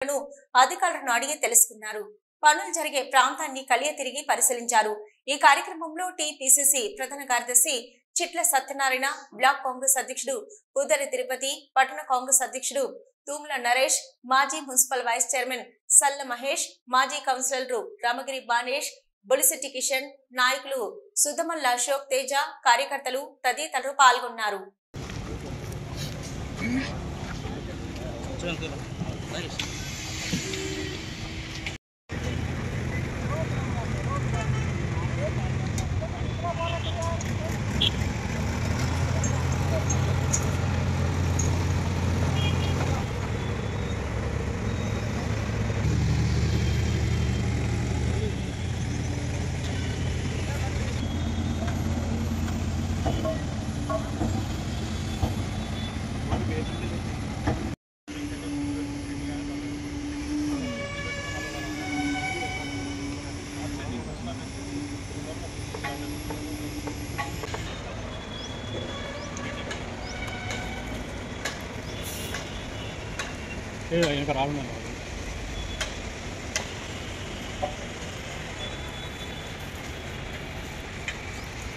అధికారులను అడిగి తెలుసుకున్నారు. పనులు జరిగే ప్రాంతాన్ని కలియ తిరిగి పరిశీలించారు. ఈ కార్యక్రమంలో టీపీసీసీ ప్రధాన కార్యదర్శి చిట్ల సత్యనారాయణ, బ్లాక్ కాంగ్రెస్ అధ్యక్షుడు ఉదరి తిరుపతి, పట్టణ కాంగ్రెస్ అధ్యక్షుడు తూముల నరేష్, మాజీ మున్సిపల్ వైస్ చైర్మన్ సల్ల మహేష్, మాజీ కౌన్సిలర్లు రామగిరి బానేష్, బొలిశెట్టి కిషన్, నాయకులు సుధమల్ల అశోక్ తేజ, కార్యకర్తలు తదితరులు పాల్గొన్నారు. ఇంకా రావడం